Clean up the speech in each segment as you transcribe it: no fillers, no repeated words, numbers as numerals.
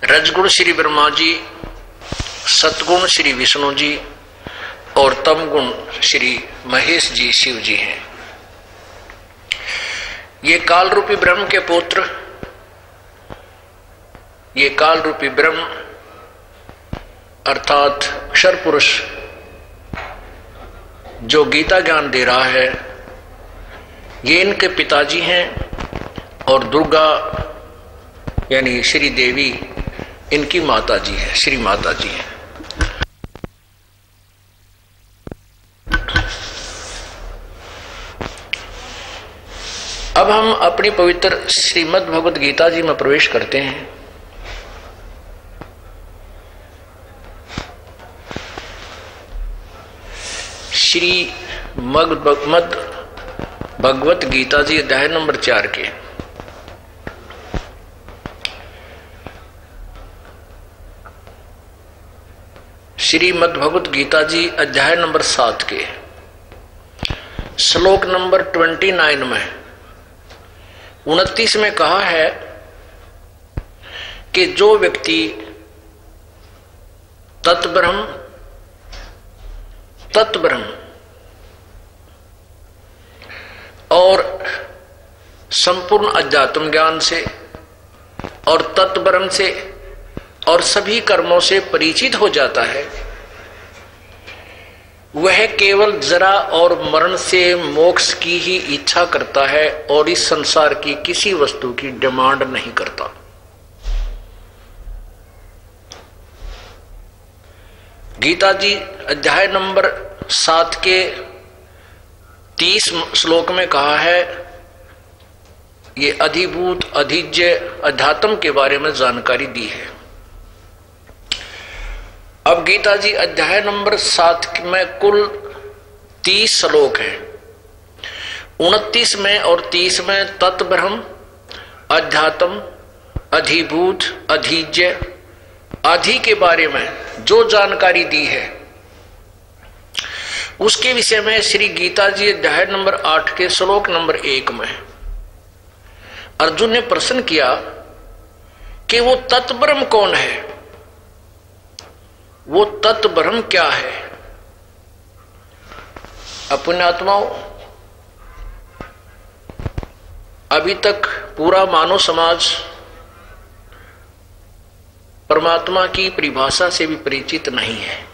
रजगुण श्री ब्रह्मा जी, सतगुण श्री विष्णु जी और तमगुण श्री महेश जी शिव जी हैं। ये काल रूपी ब्रह्म के पुत्र, ये काल रूपी ब्रह्म अर्थात अक्षर पुरुष जो गीता ज्ञान दे रहा है, ये इनके पिताजी हैं और दुर्गा यानी श्री देवी इनकी माता जी है, श्री माता जी है। अब हम अपनी पवित्र श्रीमद् भगवद गीता जी में प्रवेश करते हैं। श्री मद भगवत गीता जी अध्याय नंबर 4 के श्रीमद् भगवत गीता जी अध्याय नंबर 7 के श्लोक नंबर 29 में 29 में कहा है कि जो व्यक्ति तत्ब्रह्म और संपूर्ण अध्यात्म ज्ञान से और तत्ब्रह्म से और सभी कर्मों से परिचित हो जाता है, वह केवल जरा और मरण से मोक्ष की ही इच्छा करता है और इस संसार की किसी वस्तु की डिमांड नहीं करता। गीता जी अध्याय नंबर 7 के 30 श्लोक में कहा है, ये अधिभूत अधिज्य अध्यात्म के बारे में जानकारी दी है। अब गीता जी अध्याय नंबर 7 में कुल 30 श्लोक हैं। 29 में और 30 में तत्ब्रह्म, अध्यात्म, अधिभूत, अधिज्य आदि के बारे में जो जानकारी दी है, उसके विषय में श्री गीता जी अध्याय नंबर 8 के श्लोक नंबर 1 में अर्जुन ने प्रश्न किया कि वो तत्ब्रह्म कौन है, वो तत्ब्रह्म क्या है। अपने आत्माओं, अभी तक पूरा मानव समाज परमात्मा की परिभाषा से भी परिचित नहीं है।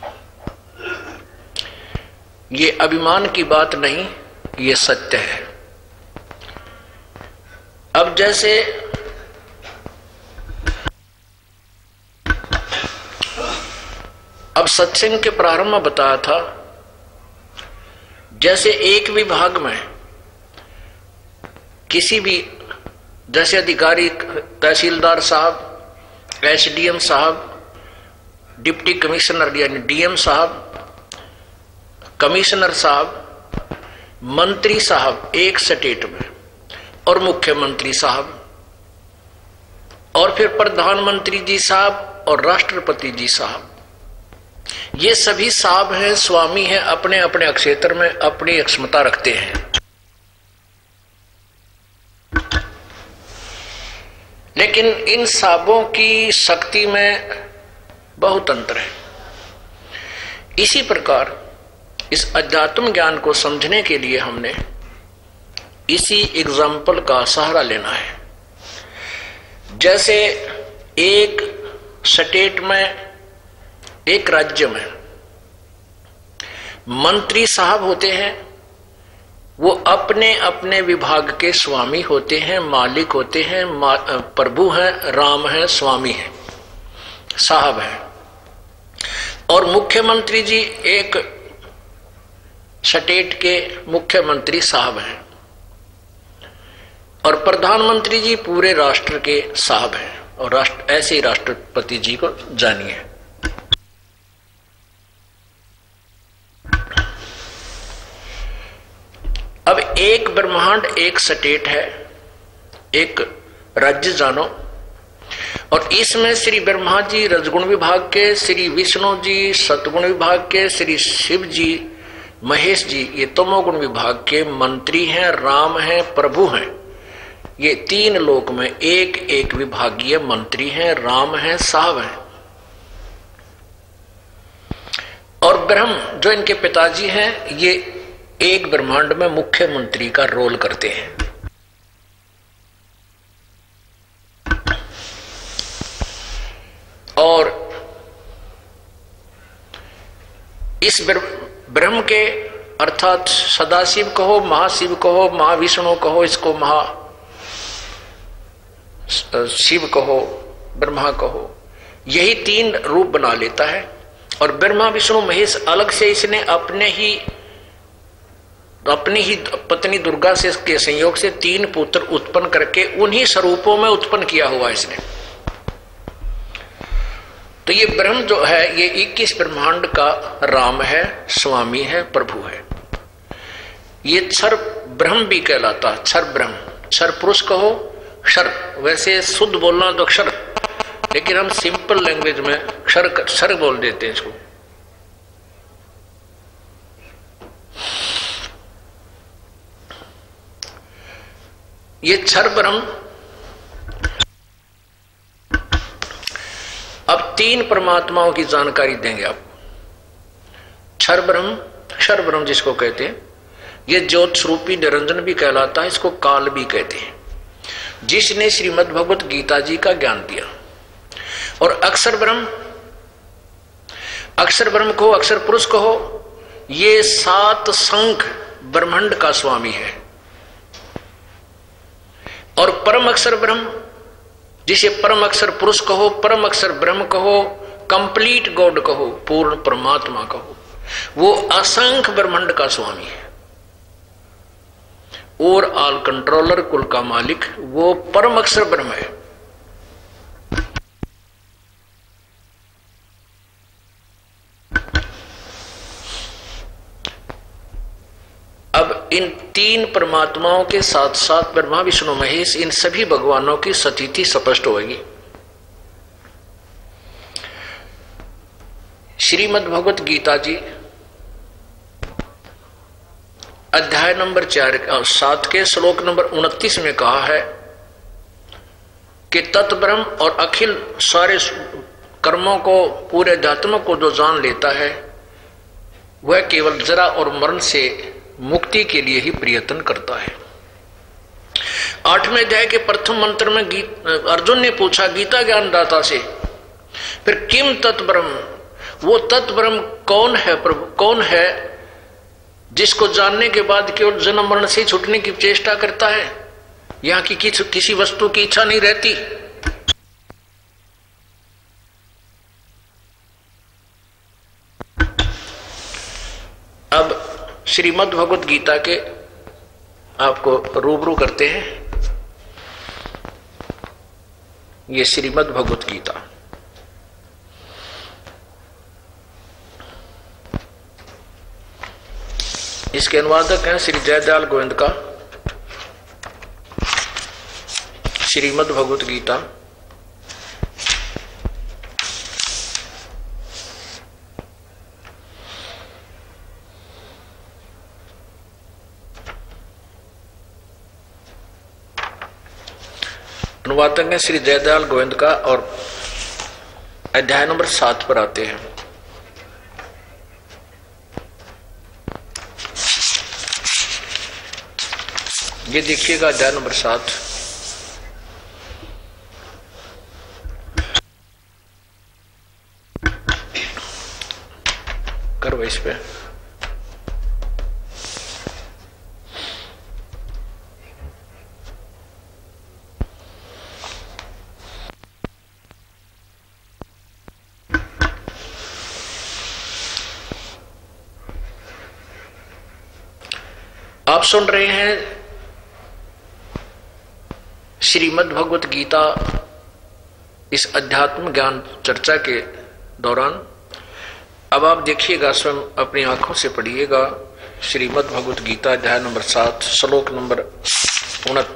ये अभिमान की बात नहीं, ये सत्य है। अब जैसे अब सत्संग के प्रारंभ में बताया था, जैसे एक विभाग में किसी भी जैसे अधिकारी, तहसीलदार साहब, एसडीएम साहब, डिप्टी कमिश्नर यानी डीएम साहब, कमिश्नर साहब, मंत्री साहब एक स्टेट में और मुख्यमंत्री साहब और फिर प्रधानमंत्री जी साहब और राष्ट्रपति जी साहब, ये सभी साहब हैं, स्वामी हैं, अपने अपने क्षेत्र में अपनी क्षमता रखते हैं। लेकिन इन साहबों की शक्ति में बहुत अंतर है। इसी प्रकार इस अध्यात्म ज्ञान को समझने के लिए हमने इसी एग्जाम्पल का सहारा लेना है। जैसे एक स्टेट में, एक राज्य में मंत्री साहब होते हैं, वो अपने अपने विभाग के स्वामी होते हैं, मालिक होते हैं, प्रभु हैं, राम हैं, स्वामी हैं, साहब हैं। और मुख्यमंत्री जी एक स्टेट के मुख्यमंत्री साहब हैं और प्रधानमंत्री जी पूरे राष्ट्र के साहब हैं और ऐसे ही राष्ट्रपति जी को जानिए। अब एक ब्रह्मांड, एक स्टेट है, एक राज्य जानो, और इसमें श्री ब्रह्मा जी रजगुण विभाग के, श्री विष्णु जी सतगुण विभाग के, श्री शिव जी महेश जी ये तमोगुण विभाग के मंत्री हैं, राम हैं, प्रभु हैं। ये तीन लोक में एक एक विभागीय मंत्री हैं, राम हैं, साहब हैं। और ब्रह्म जो इनके पिताजी हैं, ये एक ब्रह्मांड में मुख्यमंत्री का रोल करते हैं। और इस ब्रह्म के अर्थात सदाशिव कहो, महाशिव कहो, महाविष्णु कहो, इसको महा शिव कहो, ब्रह्मा कहो, यही तीन रूप बना लेता है। और ब्रह्मा विष्णु महेश अलग से इसने अपनी ही पत्नी दुर्गा से के संयोग से तीन पुत्र उत्पन्न करके उन्हीं स्वरूपों में उत्पन्न किया हुआ इसने। तो ये ब्रह्म जो है ये 21 ब्रह्मांड का राम है, स्वामी है, प्रभु है। ये क्षर ब्रह्म भी कहलाता, क्षर ब्रह्म। क्षर पुरुष कहो, क्षर वैसे शुद्ध बोलना तो क्षर, लेकिन हम सिंपल लैंग्वेज में क्षर बोल देते हैं इसको। ये क्षर ब्रह्म। अब तीन परमात्माओं की जानकारी देंगे आप। क्षर ब्रह्म, क्षर ब्रह्म जिसको कहते हैं, ये ज्योत स्वरूपी निरंजन भी कहलाता है, इसको काल भी कहते हैं, जिसने श्रीमद् भगवत गीता जी का ज्ञान दिया। और अक्षर ब्रह्म, अक्षर ब्रह्म को अक्षर पुरुष कहो, ये 7 संख ब्रह्मांड का स्वामी है। और परम अक्षर ब्रह्म, जिसे परम अक्षर पुरुष कहो, परम अक्षर ब्रह्म कहो, कंप्लीट गॉड कहो, पूर्ण परमात्मा कहो, वो असंख्य ब्रह्मांड का स्वामी है और ऑल कंट्रोलर, कुल का मालिक, वो परम अक्षर ब्रह्म है। अब इन तीन परमात्माओं के साथ साथ ब्रह्मा विष्णु महेश, इन सभी भगवानों की स्थिति स्पष्ट होगी। श्रीमद् भगवत गीता जी अध्याय नंबर 7 के श्लोक नंबर 29 में कहा है कि तत्ब्रह्म और अखिल सारे कर्मों को, पूरे अध्यात्म को जो जान लेता है, वह केवल जरा और मरण से मुक्ति के लिए ही प्रयत्न करता है। 8वें अध्याय के प्रथम मंत्र में अर्जुन ने पूछा गीता ज्ञानदाता से, फिर किम तत्ब्रह्म, वो तत्ब्रह्म कौन है प्रभु, कौन है जिसको जानने के बाद केवल जन्म मरण से छूटने की चेष्टा करता है, यहां की किसी वस्तु की इच्छा नहीं रहती। अब श्रीमद् भगवत गीता के आपको रूबरू करते हैं। ये श्रीमद् भगवत गीता, इसके अनुवादक हैं श्री जयदयाल गोविंद का श्रीमद् भगवत गीता। अनुवादक हैं श्री जयदयाल गोविंद का और अध्याय नंबर 7 पर आते हैं। ये देखिएगा अध्याय नंबर 7। करो इस पे। आप सुन रहे हैं श्रीमद् भगवत गीता इस अध्यात्म ज्ञान चर्चा के दौरान। अब आप देखिएगा, स्वयं अपनी आंखों से पढ़िएगा श्रीमद् भगवत गीता अध्याय नंबर 7 श्लोक नंबर 29।